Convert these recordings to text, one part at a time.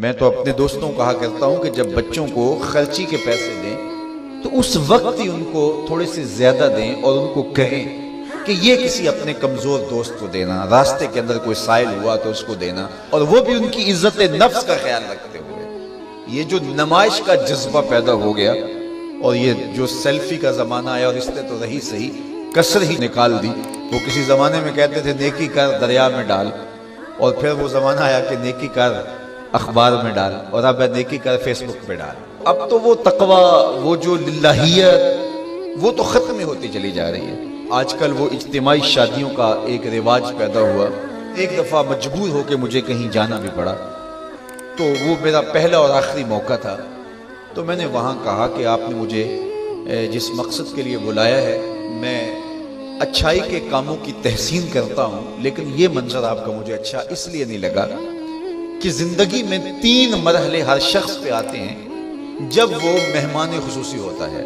میں تو اپنے دوستوں کو کہا کرتا ہوں کہ جب بچوں کو خرچی کے پیسے دیں تو اس وقت ہی ان کو تھوڑے سے زیادہ دیں اور ان کو کہیں کہ یہ کسی اپنے کمزور دوست کو دینا، راستے کے اندر کوئی سائل ہوا تو اس کو دینا، اور وہ بھی ان کی عزت نفس کا خیال رکھتے ہوئے۔ یہ جو نمائش کا جذبہ پیدا ہو گیا اور یہ جو سیلفی کا زمانہ آیا، اور اس نے تو رہی صحیح کسر ہی نکال دی۔ وہ کسی زمانے میں کہتے تھے نیکی کر دریا میں ڈال، اور پھر وہ زمانہ آیا کہ نیکی کر اخبار میں ڈال، اور اب نیکی کر فیس بک پہ ڈال۔ اب تو وہ تقوی، وہ جو للہیت، وہ تو ختم ہی ہوتی چلی جا رہی ہے۔ آج کل وہ اجتماعی شادیوں کا ایک رواج پیدا ہوا۔ ایک دفعہ مجبور ہو کے مجھے کہیں جانا بھی پڑا، تو وہ میرا پہلا اور آخری موقع تھا۔ تو میں نے وہاں کہا کہ آپ نے مجھے جس مقصد کے لیے بلایا ہے، میں اچھائی کے کاموں کی تحسین کرتا ہوں، لیکن یہ منظر آپ کا مجھے اچھا اس لیے نہیں لگا کہ زندگی میں 3 مرحلے ہر شخص پہ آتے ہیں۔ جب وہ مہمان خصوصی ہوتا ہے،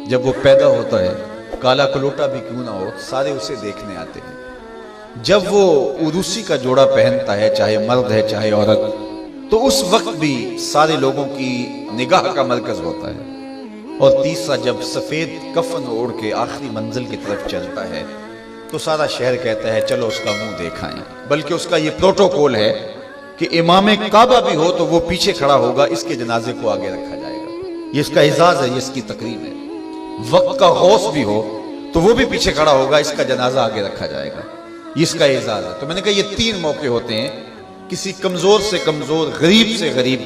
جب وہ پیدا ہوتا ہے، کالا کلوٹا بھی کیوں نہ ہو، سارے اسے دیکھنے آتے ہیں۔ جب وہ عروسی کا جوڑا پہنتا ہے، چاہے مرد ہے چاہے عورت، تو اس وقت بھی سارے لوگوں کی نگاہ کا مرکز ہوتا ہے۔ اور تیسرا، جب سفید کفن اوڑھ کے آخری منزل کی طرف چلتا ہے تو سارا شہر کہتا ہے چلو اس کا منہ دیکھائیں۔ بلکہ اس کا یہ پروٹوکول ہے کہ امام کعبہ بھی ہو تو وہ پیچھے کھڑا ہوگا، اس کے جنازے کو آگے رکھا جائے گا۔ یہ اس کا اعزاز ہے، یہ اس کی تقریب ہے۔ وقت کا غوث بھی ہو تو وہ بھی پیچھے کھڑا ہوگا، اس کا جنازہ آگے رکھا جائے گا، یہ اس کا اعزاز ہے۔ تو میں نے کہا یہ 3 موقع ہوتے ہیں، کسی کمزور سے کمزور، غریب سے غریب،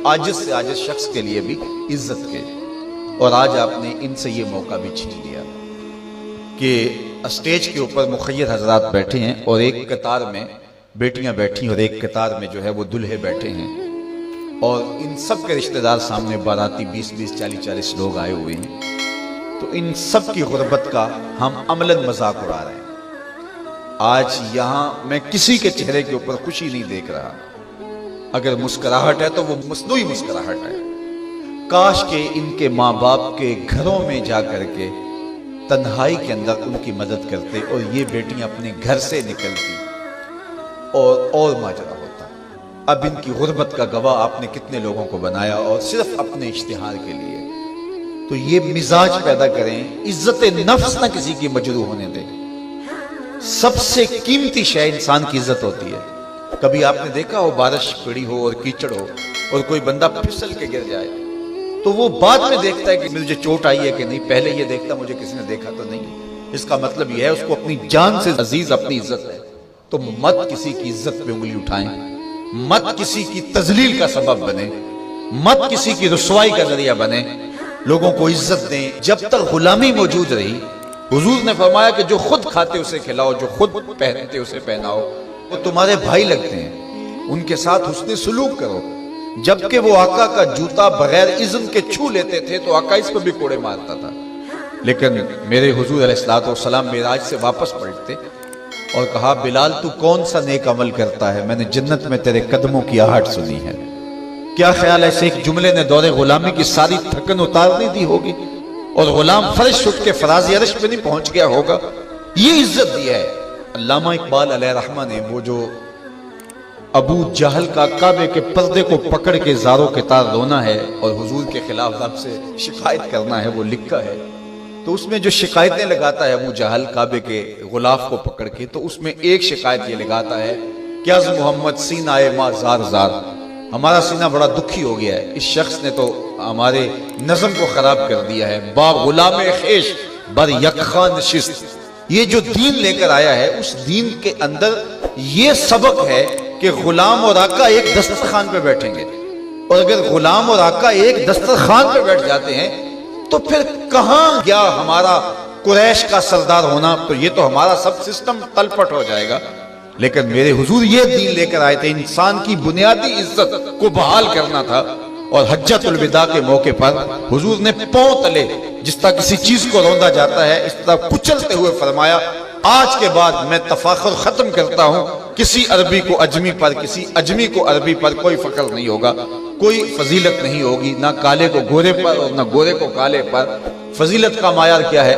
عاجز سے عاجز شخص کے لیے بھی عزت کے۔ اور آج آپ نے ان سے یہ موقع بھی چھین لیا کہ اسٹیج کے اوپر مخیر حضرات بیٹھے ہیں، اور ایک قطار میں بیٹیاں بیٹھی اور ایک قطار میں جو ہے وہ دلہے بیٹھے ہیں، اور ان سب کے رشتہ دار سامنے، باراتی 20-20 40-40 لوگ آئے ہوئے ہیں۔ تو ان سب کی غربت کا ہم عملاً مذاق اڑا رہے ہیں۔ آج یہاں میں کسی کے چہرے کے اوپر خوشی نہیں دیکھ رہا۔ اگر مسکراہٹ ہے تو وہ مصنوعی مسکراہٹ ہے۔ کاش کہ ان کے ماں باپ کے گھروں میں جا کر کے تنہائی کے اندر ان کی مدد کرتے، اور یہ بیٹیاں اپنے گھر سے نکلتی اور ماجرا ہوتا۔ اب ان کی غربت کا گواہ آپ نے کتنے لوگوں کو بنایا، اور صرف اپنے اشتہار کے لیے۔ تو یہ مزاج پیدا کریں، عزت نفس نہ کسی کی مجروح ہونے دیں۔ سب سے قیمتی شے انسان کی عزت ہوتی ہے۔ کبھی آپ نے دیکھا ہو بارش پڑی ہو اور کیچڑ ہو اور کوئی بندہ پھسل کے گر جائے تو وہ بعد میں دیکھتا ہے کہ مجھے چوٹ آئی ہے کہ نہیں، پہلے یہ دیکھتا مجھے کسی نے دیکھا تو نہیں۔ اس کا مطلب یہ ہے اس کو اپنی جان سے عزیز اپنی عزت ہے۔ تو مت کسی کی عزت پہ انگلی اٹھائیں، مت کسی کی تذلیل کا سبب بنے، مت کسی کی رسوائی کا ذریعہ بنے۔ لوگوں کو عزت دیں۔ جب تک غلامی موجود رہی، حضور نے فرمایا کہ جو خود کھاتے اسے کھلاؤ، جو خود پہنتے اسے پہناؤ۔ وہ تمہارے بھائی لگتے ہیں، ان کے ساتھ حسن سلوک کرو۔ جبکہ وہ آقا کا جوتا بغیر اذن کے چھو لیتے تھے تو آقا اس پر بھی کوڑے مارتا تھا، لیکن میرے حضور علیہ السلام معراج سے واپس پلٹتے اور کہا بلال تو کون سا نیک عمل کرتا ہے، میں نے جنت میں تیرے قدموں کی آہٹ سنی ہے۔ کیا خیال ہے اس ایک جملے نے دور غلامی کی ساری تھکن اتار نہیں دی ہوگی، اور غلام فرش اٹھ کے فراز عرش پہ نہیں پہنچ گیا ہوگا؟ یہ عزت دی ہے۔ علامہ اقبال علیہ رحمہ نے وہ جو ابو جہل کا کعبے کے پردے کو پکڑ کے زاروں کے تار رونا ہے اور حضور کے خلاف رب سے شکایت کرنا ہے، وہ لکھا ہے۔ تو اس میں جو شکایتیں لگاتا ہے ابو جہل کعبے کے غلاف کو پکڑ کے، تو اس میں ایک شکایت یہ لگاتا ہے کہ از محمد سینہ ما زار زار، ہمارا سینہ بڑا دکھی ہو گیا ہے، اس شخص نے تو ہمارے نظم کو خراب کر دیا ہے۔ با غلام خیش بر یکخاں نشست، یہ جو دین لے کر آیا ہے اس دین کے اندر یہ سبق ہے کہ غلام اور آقا ایک دسترخوان پہ بیٹھیں گے، اور اگر غلام اور آقا ایک دسترخوان پہ بیٹھ جاتے ہیں تو پھر کہاں گیا ہمارا قریش کا سردار ہونا؟ تو یہ تو ہمارا سب سسٹم تلپٹ ہو جائے گا۔ لیکن میرے حضور یہ دین لے کر آئے تھے، انسان کی بنیادی عزت کو بحال کرنا تھا۔ اور حجۃ الوداع کے موقع پر حضور نے پاؤں تلے جس طرح کسی چیز کو روندا جاتا ہے اس طرح کچلتے ہوئے فرمایا آج کے بعد میں تفاخر ختم کرتا ہوں، کسی عربی کو اجمی پر، کسی اجمی کو عربی پر کوئی فخر نہیں ہوگا، کوئی فضیلت نہیں ہوگی، نہ کالے کو گورے پر اور نہ گورے کو کالے پر۔ فضیلت کا معیار کیا ہے؟